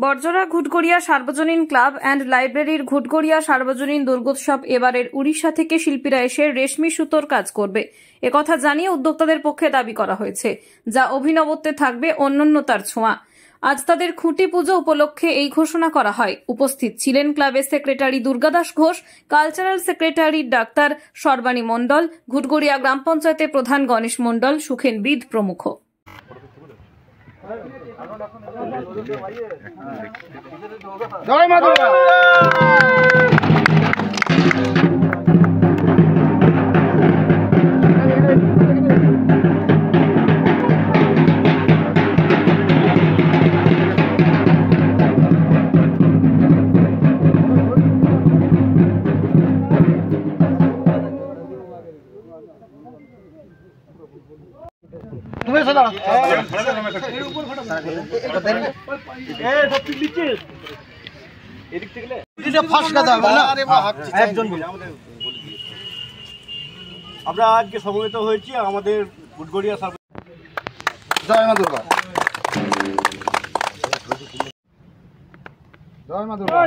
বর্জরা ঘুটগড়িয়া সার্বজনীন club and লাইব্রেরির ঘুটগড়িয়া সার্বজনীন দুর্গোৎসব এবারের উড়িষ্যা থেকে শিল্পীরা এসে রেশমি সুতোর কাজ করবে একথা জানিয়ে উদ্যোক্তাদের পক্ষে দাবি করা হয়েছে, যা অভিনবত্বে থাকবে অনন্যতার ছোঁয়া। আজ তাদের খুঁটি পুজো উপলক্ষে এই ঘোষণা করা হয়। উপস্থিত ছিলেন ক্লাবের secretary Durgadas Ghosh, cultural secretary doctor Sarbani Mondal, Ghutgoria গ্রাম পঞ্চায়েতের প্রধান গণেশ মণ্ডল, সুখেন বিদ প্রমুখ। জয় মা দুর্গা। তুমি সদা আমরা আজকে সমবেত হয়েছি আমাদের ঘুটগড়িয়া। জয় মা দুর্গা। জয় মা দুর্গা।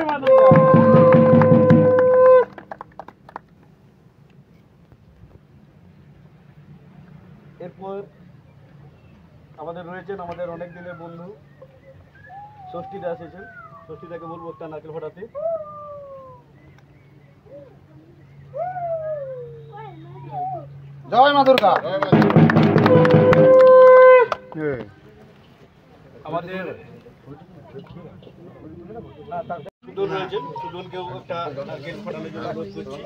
এরপর আমাদের রয়েছেন আমাদের অনেক দিনের বন্ধু ষষ্ঠীদা এসেছেন। ষষ্ঠীদাকে বলবো একটা নারকেল ফোটাতে। জয় মা দুর্গা। আমাদের সুদল রয়েছেন, সুদলকেও একটা নারকেল ফোটানোর জন্য অনুরোধ করছি।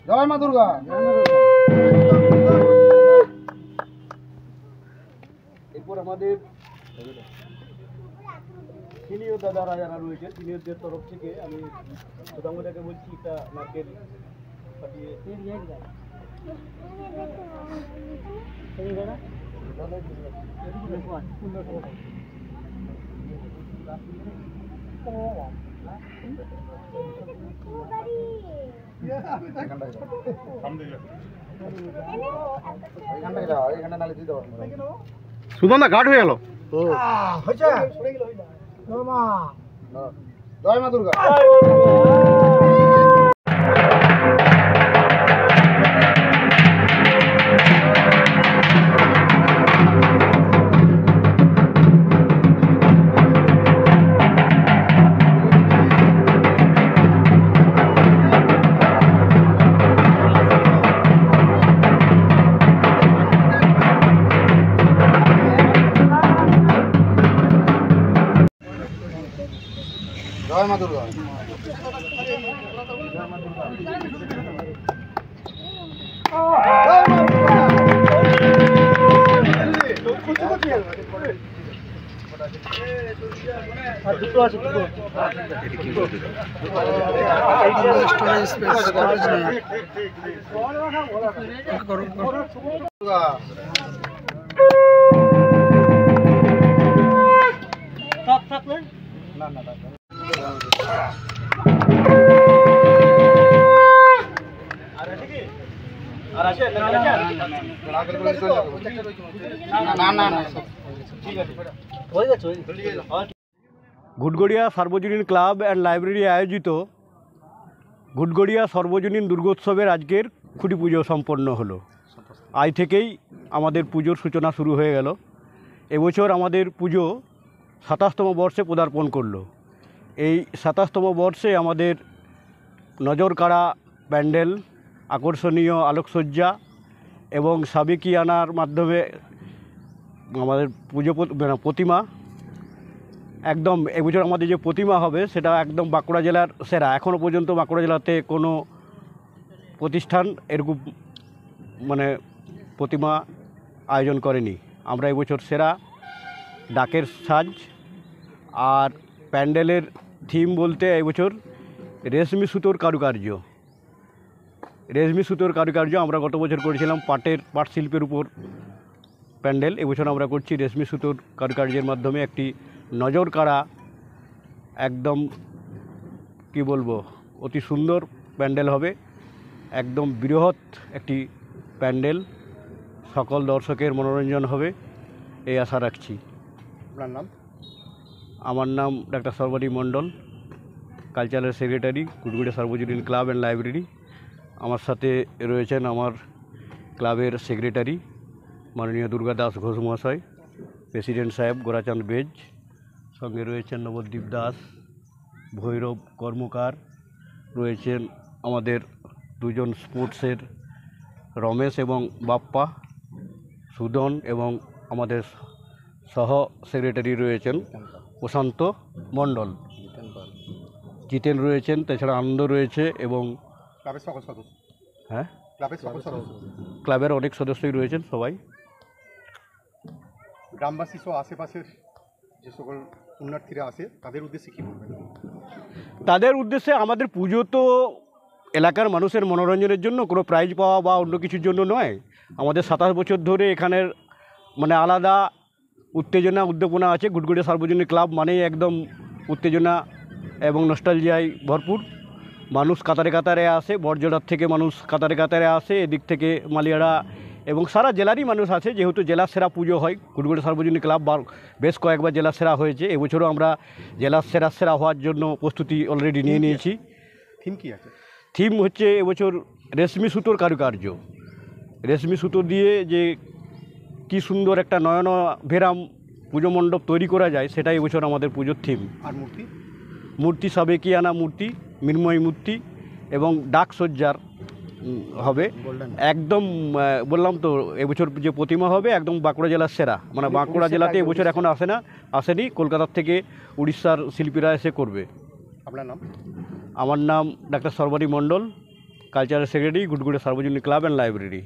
জয় মা দুর্গা। এরপর আমাদের সিনিয়র দাদারা যারা রয়েছে, সিনিয়রদের তরফ থেকে আমি সুদামদাকে বলছি একটা নারকেল ফাটিয়ে সুদন্দা ঘাট হয়ে গেল। জয় মা দুর্গা। জয় মা দুর্গা। ঘুটগড়িয়া সার্বজনীন ক্লাব অ্যান্ড লাইব্রেরি আয়োজিত ঘুটগড়িয়া সর্বজনীন দুর্গোৎসবের আজকের খুঁটি পুজো সম্পন্ন হলো। আজ থেকেই আমাদের পুজোর সূচনা শুরু হয়ে গেল। এবছর আমাদের পুজো ২৭তম বর্ষে পদার্পণ করলো। এই ২৭তম বর্ষে আমাদের নজর কাড়া প্যান্ডেল, আকর্ষণীয় আলোকসজ্জা এবং সাবেকিয়ানার মাধ্যমে আমাদের পুজো প্রতিমা একদম এবছর আমাদের যে প্রতিমা হবে সেটা একদম বাঁকুড়া জেলার সেরা। এখনও পর্যন্ত বাঁকুড়া জেলাতে কোনো প্রতিষ্ঠান এরকম প্রতিমা আয়োজন করেনি। আমরা এবছর সেরা। ডাকের সাজ আর প্যান্ডেলের থিম বলতে এবছর রেশমি সুতোর কারুকার্য। রেশমি সুতোর কারুকার্য আমরা গত বছর করেছিলাম পাট শিল্পের উপর প্যান্ডেল। এবছর আমরা করছি রেশমি সুতোর কারুকার্যের মাধ্যমে একটি নজর কাড়া একদম কি বলবো অতি সুন্দর প্যান্ডেল হবে। একদম বৃহৎ একটি প্যান্ডেল, সকল দর্শকের মনোরঞ্জন হবে এই আশা রাখছি। আপনার নাম? আমার নাম ডাক্তার সর্বাণী মণ্ডল, কালচারাল সেক্রেটারি, ঘুটঘুড়িয়া সার্বজনীন ক্লাব অ্যান্ড লাইব্রেরি। আমার সাথে রয়েছেন আমার ক্লাবের সেক্রেটারি মাননীয় দুর্গা দাস ঘোষ মহাশয়, প্রেসিডেন্ট সাহেব গোরাচাঁদ বেজ, সঙ্গে রয়েছেন নবদ্বীপ দাস, ভৈরব কর্মকার, রয়েছেন আমাদের দুজন স্পোর্টসের রমেশ এবং বাপ্পা, সুদন, এবং আমাদের সহ সেক্রেটারি রয়েছেন প্রশান্ত মণ্ডল, জিতেন রয়েছেন, তাছাড়া আনন্দ রয়েছে, এবং ক্লাবের সকল সদস্য। হ্যাঁ, ক্লাবের সকল সদস্য। ক্লাবের অনেক সদস্যই রয়েছেন সবাই। গ্রামবাসী সহ আশেপাশের যে সকল পুণ্যার্থীরা আসে তাদের উদ্দেশ্যে কী বলবেন? তাদের উদ্দেশ্যে আমাদের পুজো তো এলাকার মানুষের মনোরঞ্জনের জন্য, কোনো প্রাইজ পাওয়া বা অন্য কিছুর জন্য নয়। আমাদের 27 বছর ধরে এখানের মানে আলাদা উত্তেজনা উদ্দীপনা আছে। ঘুটঘুড়িয়া সার্বজনীন ক্লাব মানেই একদম উত্তেজনা এবং নস্টালজিয়ায় ভরপুর। মানুষ কাতারে কাতারে আসে, বড়জোড়ার থেকে মানুষ কাতারে কাতারে আসে, এদিক থেকে মালিয়াড়া এবং সারা জেলারই মানুষ আছে। যেহেতু জেলার সেরা পুজো হয়, ঘুটঘুড়িয়া সার্বজনীন ক্লাব বেশ কয়েকবার জেলা সেরা হয়েছে। এবছরও আমরা জেলার সেরা হওয়ার জন্য প্রস্তুতি অলরেডি নিয়ে নিয়েছি। থিম কী আছে? থিম হচ্ছে এবছর রেশমি সুতোর কারুকার্য। রেশমি সুতো দিয়ে যে কি সুন্দর একটা নয়নভেরাম পুজো মণ্ডপ তৈরি করা যায়, সেটাই এবছর আমাদের পুজোর থিম। আর মূর্তি? মূর্তি সাবেকিয়ানা মূর্তি, মৃন্ময়ী মূর্তি এবং ডাক সজ্জার হবে। একদম বললাম তো, এবছর যে প্রতিমা হবে একদম বাঁকুড়া জেলার সেরা। মানে বাঁকুড়া জেলাতে এবছর এখন আসেনি, কলকাতার থেকে উড়িষ্যার শিল্পীরা এসে করবে। আপনার নাম? আমার নাম ডাক্তার সর্বাণী মণ্ডল, কালচারাল সেক্রেটারি, ঘুটঘুড়িয়া সার্বজনীন ক্লাব অ্যান্ড লাইব্রেরি।